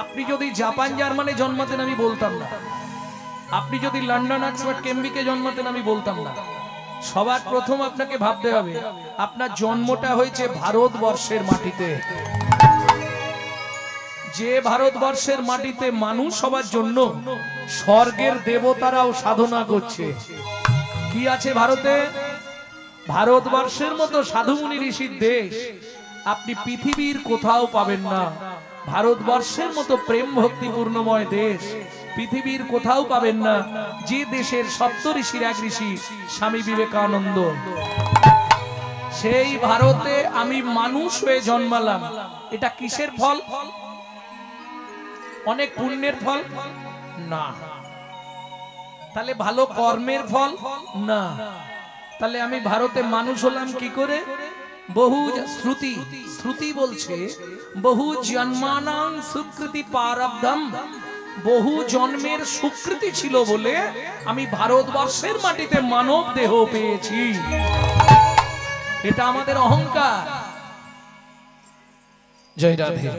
আপনি যদি জাপান জার্মানে জন্মাতেন আমি বলতাম না, আপনি যদি লন্ডন অক্সফোর্ড কেমব্রিজে জন্মাতেন আমি বলতাম না। সবার প্রথম আপনাকে ভাবতে হবে আপনার জন্মটা হয়েছে ভারতবর্ষের মাটিতে। যে ভারতবর্ষের মাটিতে মানুষ হবার জন্য স্বর্গের দেবতারাও সাধনা করছে। কি আছে ভারতে? ভারতবর্ষের মতো সাধুমুনি ঋষির দেশ আপনি পৃথিবীর কোথাও পাবেন না। ভারতবর্ষের মতো প্রেম ভক্তিপূর্ণময় দেশ পৃথিবীর কোথাও পাবেন না। যে দেশের সপ্ত ঋষির এক ঋষি স্বামী বিবেকানন্দ, সেই ভারতে আমি মানুষ হয়ে জন্মালাম। এটা কিসের ফল? অনেক পুণ্যের ফল না। তাহলে ভালো কর্মের ফল না। তাহলে আমি ভারতে মানুষ হলাম কি করে? বহু শ্রুতি বলছে বহু জন্মানাং সুকৃতি প্রারব্ধম, বহু জন্মের সুকৃতি ছিল বলে আমি ভারতবর্ষের মাটিতে মানব দেহ পেয়েছি। এটা আমাদের অহংকার। জয় রাধে।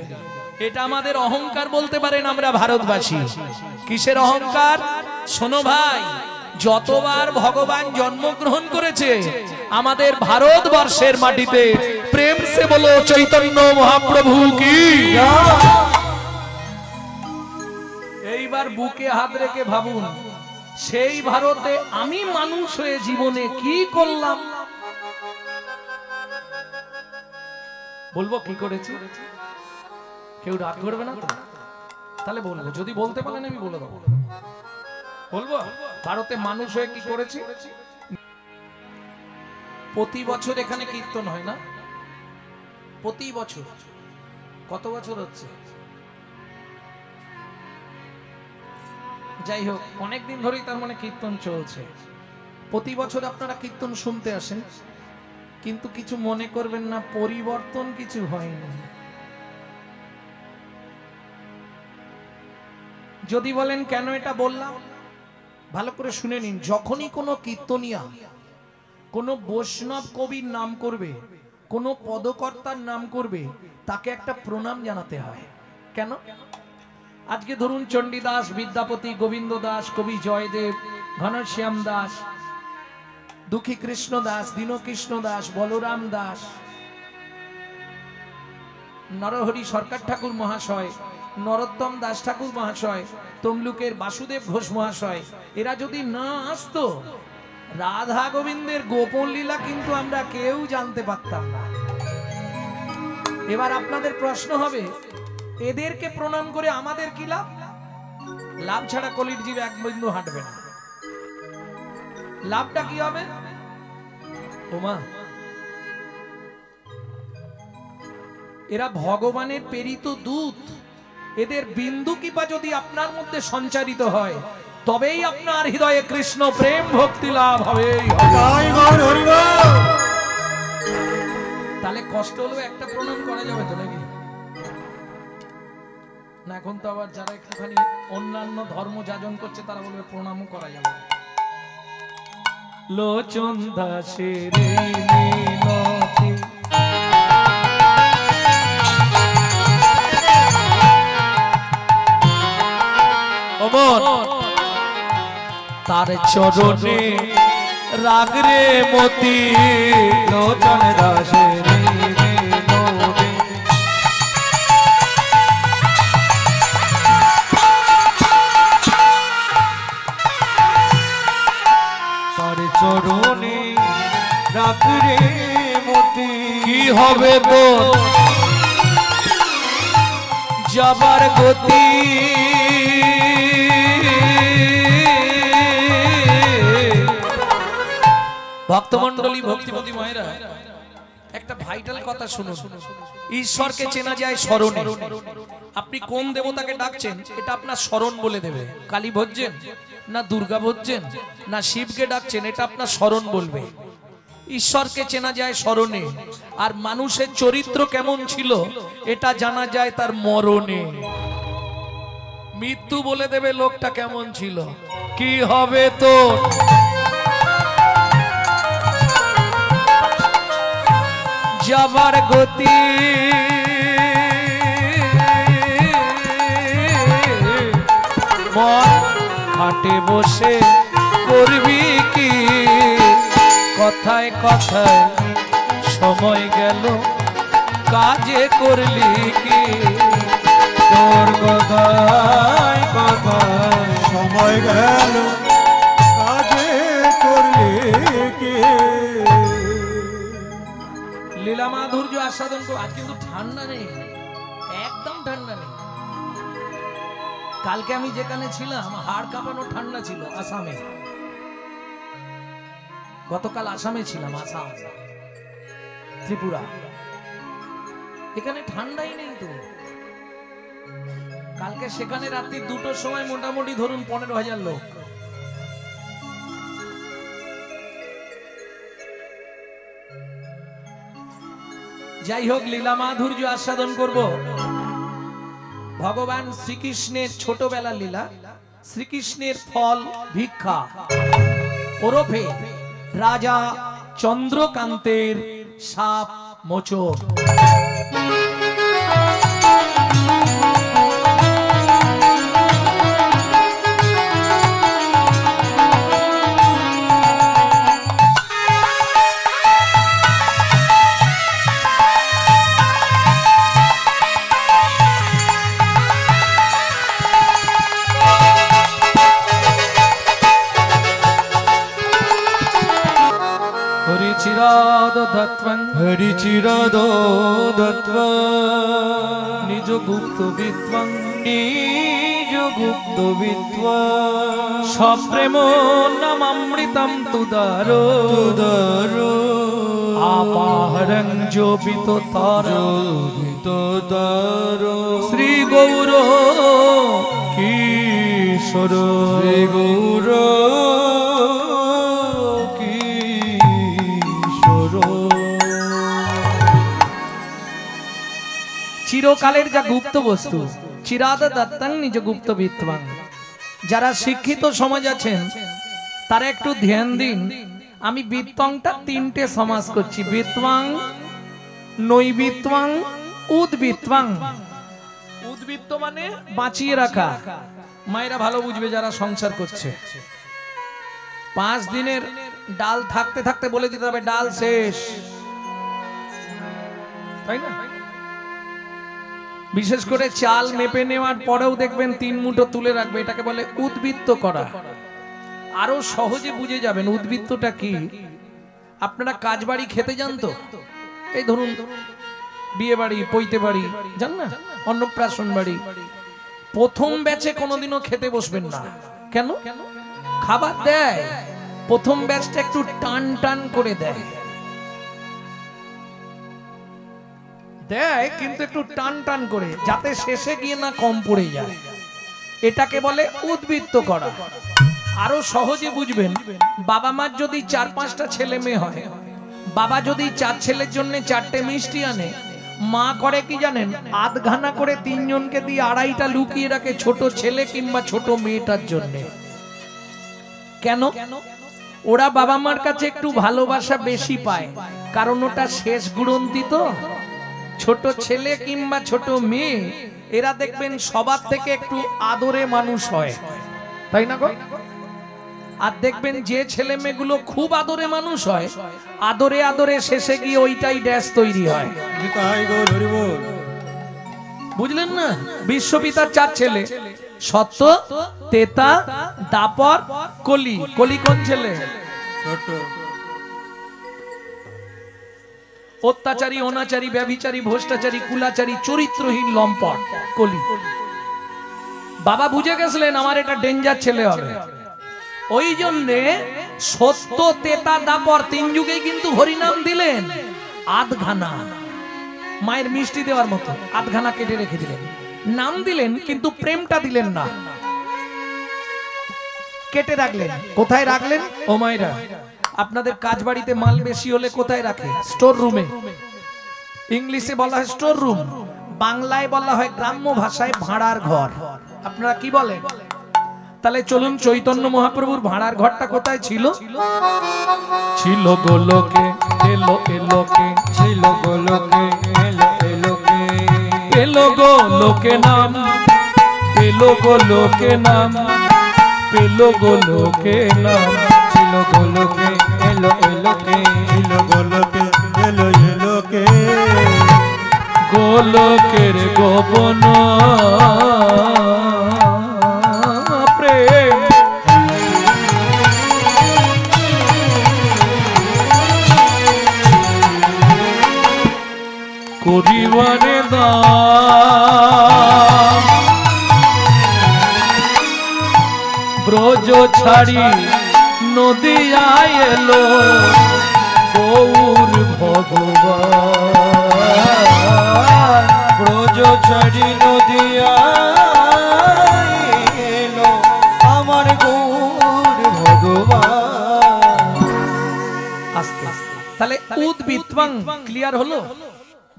এটা আমাদের অহংকার বলতে পারেন আমরা ভারতবাসী। কিসের অহংকার? শোনো ভাই, যতবার ভগবান জন্মগ্রহণ করেছে আমাদের ভারতবর্ষের মাটিতে, প্রেম সে বলো চৈতন্য মহাপ্রভু কি। এইবার বুকে হাত রেখে ভাবুন, সেই ভারতে আমি মানুষ হয়ে জীবনে কি করলাম? বলবো কি করেছি? কেউ রাগ করবে না তো? তাহলে বলবো, যদি বলতে পারেন আমি বলে দেবো। বলবো ভারতে মানুষ হয়ে কি করেছি। প্রতি বছর এখানে কীর্তন হয় না? প্রতি বছর। কত বছর হচ্ছে? যাই হোক, অনেকদিন ধরেই তার মানে কীর্তন চলছে। প্রতি বছর আপনারা কীর্তন শুনতে আসেন, কিন্তু কিছু মনে করবেন না, পরিবর্তন কিছু হয়নি। যদি বলেন কেন এটা বললাম, ভালো করে শুনে নিন। যখনই কোনো কীর্তনিয়া কোনো বৈষ্ণব কবির নাম করবে, কোনো পদকর্তার নাম করবে, তাকে একটা প্রণাম জানাতে হয়। কেন? আজকে ধরুন চণ্ডীদাস, বিদ্যাপতি, গোবিন্দ দাস, কবি জয়দেব, ঘনশ্যাম দাস, দুঃখী কৃষ্ণ দাস, দীনকৃষ্ণ দাস, বলরাম দাস, নরহরি সরকার ঠাকুর মহাশয়, নরোত্তম দাস ঠাকুর মহাশয়, তমলুকের বাসুদেব ঘোষ মহাশয়, এরা যদি না আসতো রাধা গোবিন্দের গোপন লীলা কিন্তু আমরা কেউ জানতে পারতাম না। এবার আপনাদের প্রশ্ন হবে, এদেরকে প্রণাম করে আমাদের কি লাভ? লাভ ছাড়া কলির জীব এক বিন্দু হাঁটবে না। লাভটা কি হবে? ওমা, এরা ভগবানের প্রেরিত দূত। এদের বিন্দু কৃপা যদি আপনার মধ্যে সঞ্চারিত হয়, তবেই আপনার হৃদয়ে কৃষ্ণ প্রেম ভক্তি লাভ হবে। তাহলে কষ্ট হলেও একটা প্রণাম করা যাবে তো নাকি? না, এখন তো আবার যারা একটুখানি অন্যান্য ধর্ম যাজন করছে তারা বলবে প্রণামও করা যাবে। লোচন দাসের মিনতি তার চরণে রাগরে মতি, লোচন দাসের মিনতি তার চরণে রাগরে মতি। কি হবে তো যাবার গতি, ভক্তমন্ডলী, ভক্তিমতী মায়েরা, একটা ভাইটাল কথা শুনুন। ঈশ্বরকে চেনা যায় স্মরণে। আপনি কোন দেবতাকে ডাকছেন এটা আপনার স্মরণ বলে দেবে। কালী ভজছেন না দুর্গা ভজছেন না শিবকে ডাকছেন, এটা আপনার স্মরণ বলবে। ঈশ্বরকে চেনা যায় স্মরণে। আর মানুষের চরিত্র কেমন ছিল এটা জানা যায় তার মরণে। মৃত্যু বলে দেবে লোকটা কেমন ছিল। কি হবে তো যাবার গতি, মন খাটে বসে করবি কি, কথায় কথায় সময় গেল কাজে করলি কি, তোর কথায় কথায় সময় গেল কাজে করলি কি। লীলা মাধুর্য আস্বাদন করো। আজ কিন্তু ঠান্ডা নেই, একদম ঠান্ডা নেই। কালকে আমি যেখানে ছিলাম হাড় কাঁপানো ঠান্ডা ছিল আসামে। গতকাল আসামে ছিলাম, আসাম ত্রিপুরা, এখানে ঠান্ডাই নেই তো। কালকে সেখানে রাত্রি 2টোর সময় মোটামুটি ধরুন 15,000 লোক। যাই হোক, লীলা মাধুর্য আস্বাদন করব। ভগবান শ্রীকৃষ্ণের ছোটবেলার লীলা, শ্রীকৃষ্ণের ফল ভিক্ষা ওরফে রাজা চন্দ্রকান্তের সাপ মোচন। হরিচিরাদত্ত্বা নিজ গুপ্ত বিদ্বাং নিজ গুপ্ত বিদ্বা সপ্রেম নামামৃতম তুদারো তুদারো আপাহরং জোপিত তারো তারো শ্রী গৌর কিশোর শ্রী গৌর চিরকালের যা গুপ্ত বস্তু, চিরাদ দত্তং নিজ গুপ্ত বিদ্বাং। যারা শিক্ষিত সমাজ আছেন তারা একটু ধ্যান দিন। আমি বিত্বংটা 3টে সমাস করছি, বিত্বাং, নৈবিত্বাং, উদ্বিত্বাং। উদ্বৃত্ত মানে বাঁচিয়ে রাখা। মায়েরা ভালো বুঝবে যারা সংসার করছে। 5 দিনের ডাল থাকতে থাকতে বলে দিতে হবে ডাল শেষ, তাই না? বিশেষ করে চাল মেপে নেওয়ার পরেও দেখবেন 3 মুঠো তুলে রাখবে, এটাকে বলে উদ্বৃত্ত করা। আরো সহজে বুঝে যাবেন উদ্বৃত্তটা কি। আপনারা কাজ বাড়ি খেতে যান তো, এই ধরুন বিয়ে বাড়ি, পৈতে বাড়ি যান না, অন্নপ্রাশন বাড়ি, প্রথম ব্যাচে কোনোদিনও খেতে বসবেন না। কেন? খাবার দেয়, প্রথম ব্যাচটা একটু টান টান করে দেয়, দেয় কিন্তু একটু টান টান করে, যাতে শেষে গিয়ে না কম পড়ে যায়। এটাকে বলে উদ্বৃত্ত করা। আরো সহজে বুঝবেন, বাবা মার যদি 4-5টা ছেলে মেয়ে হয়, বাবা যদি 4 ছেলের জন্য 4টে মিষ্টি আনে, মা করে কি জানেন? আধখানা করে 3 জনকে দিয়ে 2.5টা লুকিয়ে রাখে ছোট ছেলে কিংবা ছোট মেয়েটার জন্য। কেন? ওরা বাবা মার কাছে একটু ভালোবাসা বেশি পায়, কারণ ওটা শেষ গুড়ন্তি তো। ছোট ছেলে কিংবা ছোট মেয়ে এরা দেখবেন সবার থেকে একটু আদরে মানুষ হয়, তাই না গো? আর দেখবেন যে ছেলে মেয়েগুলো খুব আদরে মানুষ হয়, আদরে আদরে শেষে গিয়ে ওইটাই ড্যাশ তৈরি হয়। বুঝলেন না? বিশ্বপিতার 4 ছেলে, সত্য, তেতা, দাপর, কলি। কলি কোন ছেলে? ছোট। অত্যাচারী, অনাচারী, ব্যভিচারী, ভ্রষ্টাচারী, কুলাচারী, চরিত্রহীন লম্পট কলি। বাবা বুঝে গেছিলেন আমার এটা ডেঞ্জার ছেলে হবে, ওই জন্যে সত্য, তেতা, দাপর 3 যুগেই কিন্তু হরিনাম দিলেন। আধখানা মায়ের মিষ্টি দেওয়ার মতো আধখানা কেটে রেখে দিলেন, নাম দিলেন কিন্তু প্রেমটা দিলেন না, কেটে রাখলেন। কোথায় রাখলেন? ও মায়েরা, আপনাদের কাজ বাড়িতে মাল বেশি হলে কোথায় রাখে? স্টোর রুমে। ইংলিশে বলা হয় স্টোর রুম, বাংলায় বলা হয় গ্রাম্য ভাষায় ভাড়ার ঘর। আপনারা কি বলেন? তাহলে চলুন, চৈতন্য মহাপ্রভুর ভাড়ার ঘরটা কোথায় ছিল? ছিল গোলকে, এলো এলোকে, ছিল গোলকে, এলো এলোকে, এলো গোলকে নাম পেলো গোলোকে নাম, পেলো গোলোকে নাম, ছিল গোলকে এলো এলোকে, ছিল গোলকে এলো এলোকে, গোলকের গোপন প্রেম করিবারে দান, ব্রজ ছাড়ি নদিয়ায় এলো গৌর ভগবান, ব্রজ ছাড়ি নদিয়া এলো আমার গৌর ভগবান। আস্তে আস্তে তাহলে উদ্ভিত্বাং ক্লিয়ার হলো?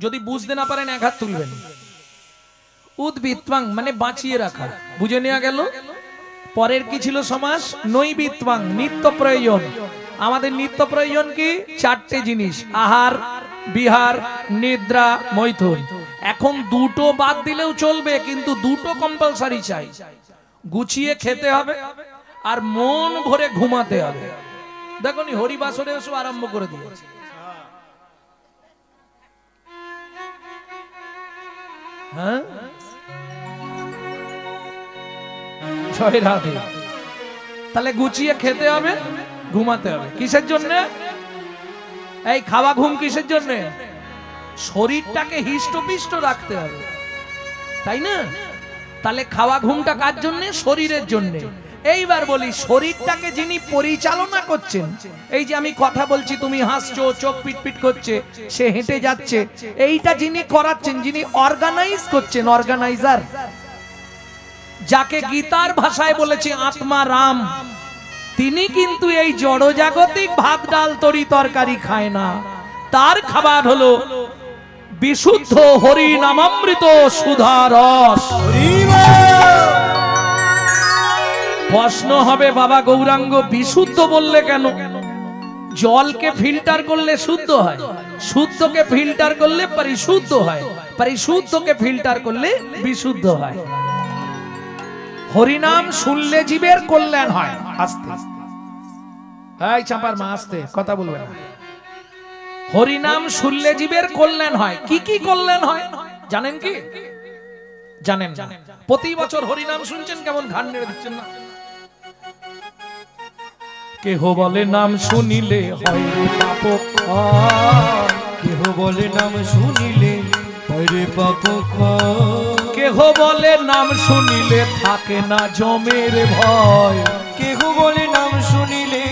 যদি বুঝতে না পারেন এক হাত তুলবেন। উদ্ভিত্বাং মানে বাঁচিয়ে রাখা, বুঝে নেওয়া গেল। পরের কি ছিল সমাস? নৈবিত্বাং নিত্য প্রয়োজন। আমাদের নিত্য প্রয়োজন কি? চারটে জিনিস, আহার, বিহার, নিদ্রা, মৈথুন। এখন দুটো বাদ দিলেও চলবে, কিন্তু দুটো কম্পালসারি চাই। গুছিয়ে খেতে হবে আর মন ভরে ঘুমাতে হবে। দেখো নি হরিবাসরে এসব আরম্ভ করে দিয়েছে। হ্যাঁ, জয় রাধে। তাহলে গুছিয়ে খেতে হবে, ঘুমাতে হবে। কিসের জন্য এই খাওয়া ঘুম? কিসের জন্য? শরীরটাকে হিষ্টপিষ্ট রাখতে হবে, তাই না? তাহলে খাওয়া ঘুমটা কার জন্য? শরীরের জন্য। এইবার বলি, শরীরটাকে যিনি পরিচালনা করছেন, এই যে আমি কথা বলছি, তুমি হাসছো, চোখ পিটপিট করছে, সে হেঁটে যাচ্ছে, এইটা যিনি করাচ্ছেন, যিনি অর্গানাইজ করছেন, অর্গানাইজার, যাকে গীতার ভাষায় বলেছে আত্মা রাম, তিনি কিন্তু এই জড়জাগতিক ভাত ডাল তরি তরকারি খায় না। তার খাবার হলো বিশুদ্ধ হরি নামামৃত সুধা রস। প্রশ্ন হবে, বাবা গৌরাঙ্গ বিশুদ্ধ বললে কেন? জলকে ফিল্টার করলে শুদ্ধ হয়, শুদ্ধকে ফিল্টার করলে পরিশুদ্ধ হয়, পরিশুদ্ধকে ফিল্টার করলে বিশুদ্ধ হয়। হরিনাম শুনলে জীবের কল্যাণ হয়। আস্তে এই চাপার মা আস্তে কথা বলবে না। হরিনাম শুনলে জীবের কল্যাণ হয়। কি কি কল্যাণ হয় জানেন কি? জানেন না? প্রতি বছর হরিনাম শুনছেন, কেমন ঘাড় নেড়ে দিচ্ছেন না? কেহ বলে নাম শুনিলে হয় পাপ ক্ষয়, কেহ বলে নাম শুনিলে হয় রে পাপ ক্ষয়, কেহ বলে নাম শুনিলে থাকে না জমের ভয়, কেহ বলে নাম শুনিলে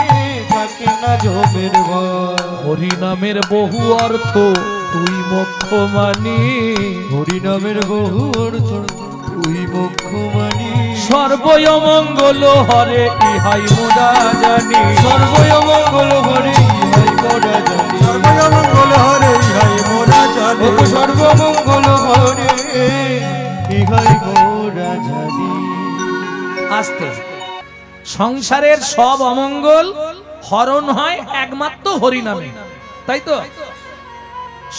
থাকে না জমের ভয়। হরি নামের বহু অর্থ তুই মোক্ষ মানি, হরি নামের বহু অর্থ তুই মোক্ষ মানি, সর্বমঙ্গল হরে ইহাই মোরা জানি, সর্বমঙ্গল হরে ইহাই মোরা জানি, সর্বমঙ্গল হরে ইহাই মোরা জানি, সর্বমঙ্গল হরে ইহাই মোরা জানি। আস্তে, সংসারের সব অমঙ্গল হরণ হয় একমাত্র হরি নামে, তাই তো?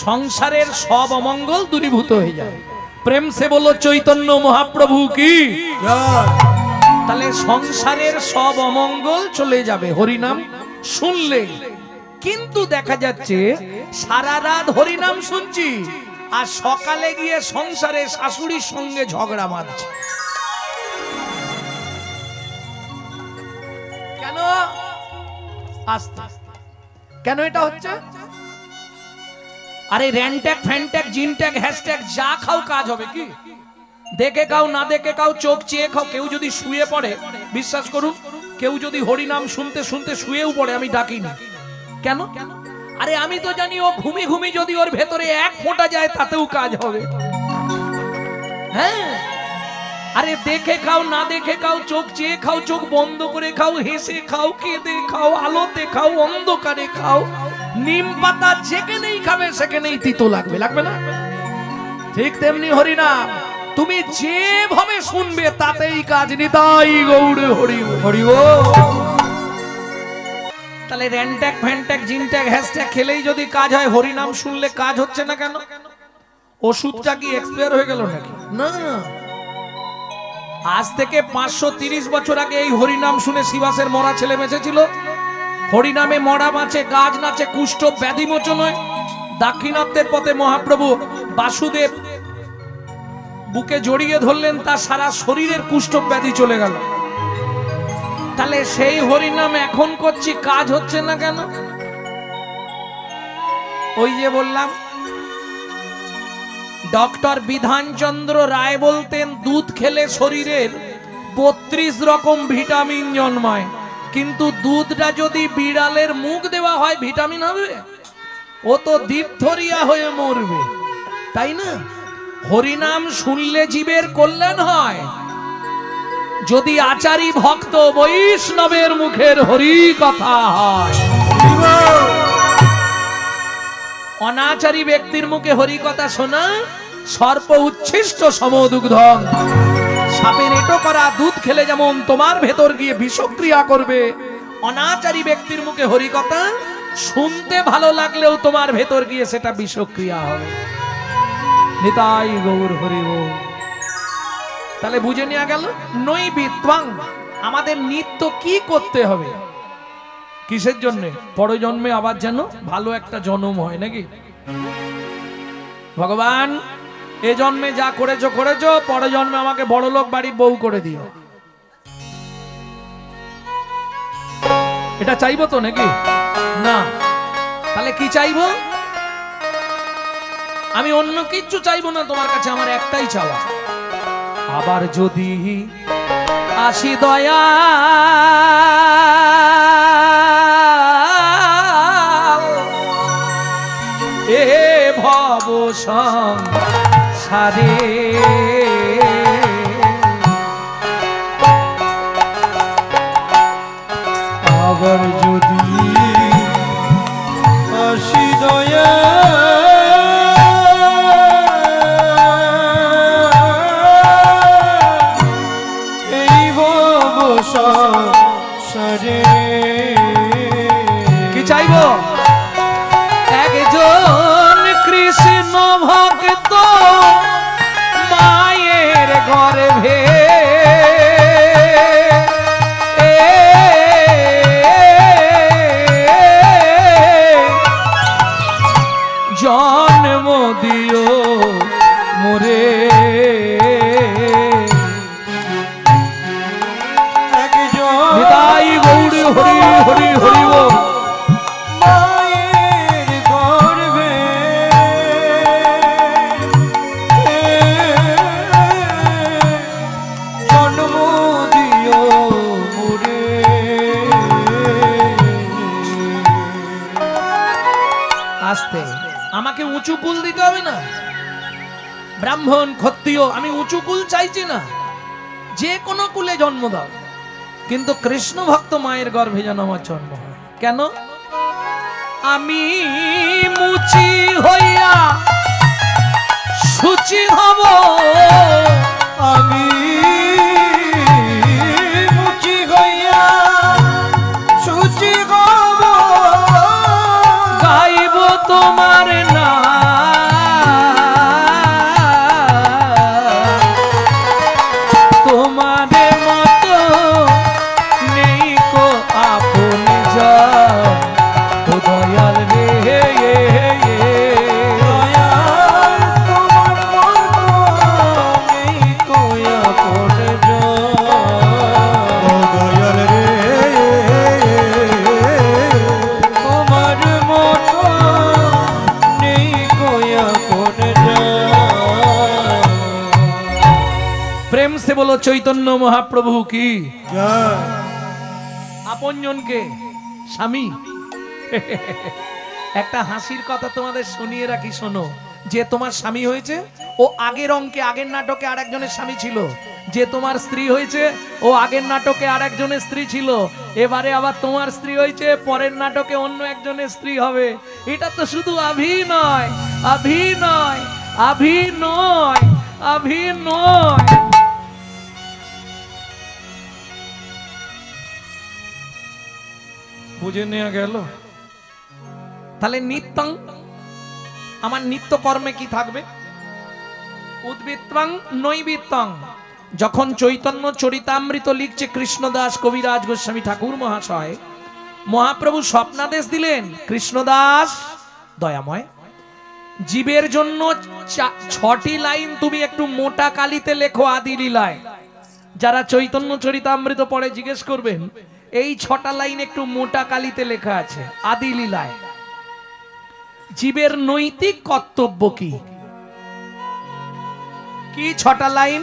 সংসারের সব অমঙ্গল দূরীভূত হয়ে যায়। প্রেম সে বলো চৈতন্য মহাপ্রভু কি। তাহলে সংসারের সব অমঙ্গল চলে যাবে হরিনাম শুনলে। কিন্তু দেখা যাচ্ছে সারা রাত হরিনাম শুনছি আর সকালে গিয়ে সংসারে শাশুড়ির সঙ্গে ঝগড়া মারছে। কেন? আস্তে কেন এটা হচ্ছে? আরে র্যানট্যাগ ফ্যানট্যাগ জিনট্যাগ হ্যাশট্যাগ যা খাও কাজ হবে কি? দেখে খাও না দেখে খাও, চোখ চেয়ে খাও। কেউ যদি শুয়ে পড়ে, বিশ্বাস করুন, কেউ যদি হরিনাম শুনতে শুনতে শুয়েও পড়ে, আমি ডাকি না। কেন? আরে আমি তো জানি ও ঘুমি ঘুমি যদি ওর ভেতরে এক ফোঁটা যায় তাতেও কাজ হবে। হ্যাঁ, আরে দেখে খাও না দেখে খাও, চোখ চেয়ে খাও, চোখ বন্ধ করে খাও, হেসে খাও, কেঁদে খাও, আলোতে খাও, অন্ধকারে খাও, নিম পাতা যেখানেই খাবে সেখানেই তিতো লাগবে, লাগবে না? ঠিক তেমনি হরিনাম তুমি যেভাবে শুনবে তাতেই কাজ। নিতাই গৌর হরি হরি ও। তাহলে র্যানট্যাগ ফ্যানট্যাগ জিনট্যাগ হ্যাশট্যাগ খেলেই যদি কাজ হয়, হরিনাম শুনলে কাজ হচ্ছে না কেন? ওষুধটা কি এক্সপায়ার হয়ে গেল নাকি? না, আজ থেকে 530 বছর আগে এই হরিনাম শুনে শিবাসের মরা ছেলে বেঁচেছিল। হরিনামে মরা বাঁচে, গাছ নাচে, কুষ্ঠ ব্যাধি মোচন হয়। দাক্ষিণাত্যের পথে মহাপ্রভু বাসুদেব বুকে জড়িয়ে ধরলেন, তার সারা শরীরের কুষ্ঠ ব্যাধি চলে গেল। তাহলে সেই হরিনাম এখন করছি, কাজ হচ্ছে না কেন? ওই যে বললাম, ডক্টর বিধানচন্দ্র রায় বলতেন দুধ খেলে শরীরের 32 রকম ভিটামিন জন্মায়, কিন্তু দুধটা যদি বিড়ালের মুখ দেওয়া হয় ভিটামিন হবে? ও তো ডিপথোরিয়া হয়ে মরবে, তাই না? হরিনাম শুনলে জীবের কল্যাণ হয়। যদি আচারী ভক্ত বৈষ্ণবের মুখের হরি কথা হয়, অনাচারী ব্যক্তির মুখে হরি কথা শোনা সর্প উচ্ছিষ্ট সমদুগ্ধং। সাপের এটো করা দুধ খেলে যেমন তোমার ভেতর গিয়ে বিষক্রিয়া করবে, অনাচারী ব্যক্তির মুখে হরি কথা শুনতে ভালো লাগলেও তোমার ভেতর গিয়ে সেটা বিষক্রিয়া হবে। নিতাই গৌর হরি বল। তাহলে বুঝে নেওয়া গেল নৈবিত্বাং, আমাদের নিত্য কি করতে হবে, কিসের জন্য? পরজন্মে আবার যেন ভালো একটা জন্ম হয়, নাকি? ভগবান এ জন্মে যা করেছো করেছো, পরে জন্মে আমাকে বড়লোক বাড়ির বউ করে দিও, এটা চাইবো তো নাকি? না। তাহলে কি চাইবো? আমি অন্য কিচ্ছু চাইবো না তোমার কাছে, আমার একটাই চাওয়া, আবার যদি আসি দয়া এ ভব সংসারে, আবার যদি আসি দয়া এই ভব সংসারে, কি চাইবো? একজন কৃষ্ণ ভক্ত মায়ের গর্ভে জন্ম দিও মোরে, নিতাই গৌর হরি হরি হরি বল। মায়ের গর্ভে জন্ম দিও মোরে, আস্তে, আমাকে উঁচু কুল দিতে হবে না। ব্রাহ্মণ ক্ষত্রিয় আমি উঁচু কুল চাইছি না, যে কোনো কুলে জন্ম দাও, কিন্তু কৃষ্ণ ভক্ত মায়ের গর্ভে যেন আমার জন্ম হয়। কেন? আমি মুচি হইয়া সুচি হব, আমি মুচি হইয়া সুচি হব, গাইব তোমার নাম, তোমার মতো নেই কো আপন জন, ও দয়াল রে, দয়াল তোমার মতো নেই কোয়া পড়ে ও দয়াল রে, তোমার মতো নেই কোয়া পড়ে। প্রেম সে বলো চৈতন্য মহাপ্রভু কি। জয়। আপনজনকে স্বামী। একটা হাসির কথা তোমাদের শুনিয়ে রাখি, শোনো। যে তোমার স্বামী হয়েছে ও আগের অঙ্কে আগের নাটকে আরেকজনের স্বামী ছিল, যে তোমার স্ত্রী হয়েছে ও আগের নাটকে আরেকজনের স্ত্রী ছিল, এবারে আবার তোমার স্ত্রী হয়েছে, পরের নাটকে অন্য একজনের স্ত্রী হবে। এটা তো শুধু অভিনয়, অভিনয়, অভিনয়, অভিনয়। বুঝে নেওয়া গেল? তাহলে নিত্যং, আমার নিত্য কর্মে কি থাকবে? উদ্বৃত্তং নৈবিত্তং, যখন চৈতন্য চরিতামৃত লিখছে কৃষ্ণদাস কবিরাজ গোস্বামী ঠাকুর মহাশয়, মহাপ্রভু স্বপ্নাদেশ দিলেন, কৃষ্ণদাস দয়াময়, জীবের জন্য 6টি লাইন তুমি একটু মোটা কালিতে লেখো আদি লীলায়। যারা চৈতন্য চরিতামৃত পড়ে জিজ্ঞেস করবেন, এই 6টা লাইন একটু মোটা কালিতে লেখা আছে আদি লীলায়। জীবের নৈতিক কর্তব্য কি? কি 6টা লাইন?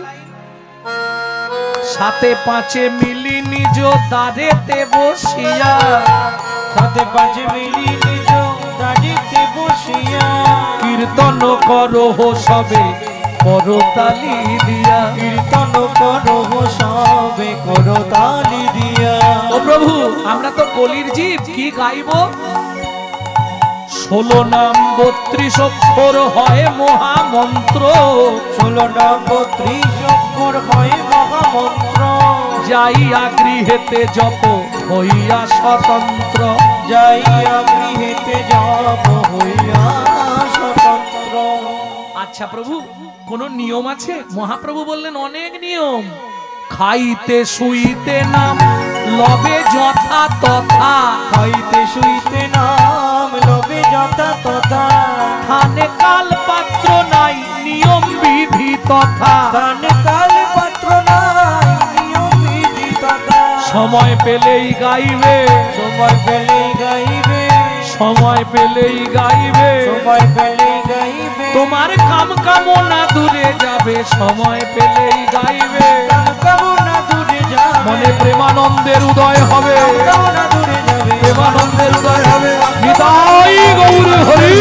7 5 মিলি নিজ দ্বারেতে বসিয়া, 7 5 মিলি নিজ দ্বারেতে বসিয়া, কীর্তন করো সবে করতালি দিয়া, কীর্তন করো সবে করতালি দিয়া। ও প্রভু, আমরা তো কলির জীব, কি গাইবো? 16 নাম 32 অক্ষর হয় মহামন্ত্র, 16 নাম 32 অক্ষর হয় মহামন্ত্র, যাইয়া গৃহেতে জপ হইয়া স্বতন্ত্র, যাইয়া গৃহেতে জপ হইয়া স্বতন্ত্র। আচ্ছা প্রভু, কোন নিয়ম আছে? মহাপ্রভু বললেন অনেক নিয়ম। খাইতে শুইতে নাম লবে যথা তথা, খাইতে শুইতে নাম লবে যথা তথা, স্থানে কাল পাত্র নাই নিয়ম বিধি তথা, স্থানে কাল পাত্র নাই নিয়ম বিধি তথা। সময় পেলেই গাইবে, সময় পেলেই গাইবে, সময় পেলেই গাইবে, সময় পেলেই গাইবে, তোমার কাম কামনা দূরে যাবে, সময় পেলেই গাইবে, কামনা দূরে যাবে, মনে প্রেমানন্দের উদয় হবে, কামনা দূরে যাবে, প্রেমানন্দের উদয় হবে। নিতাই গৌর হরি।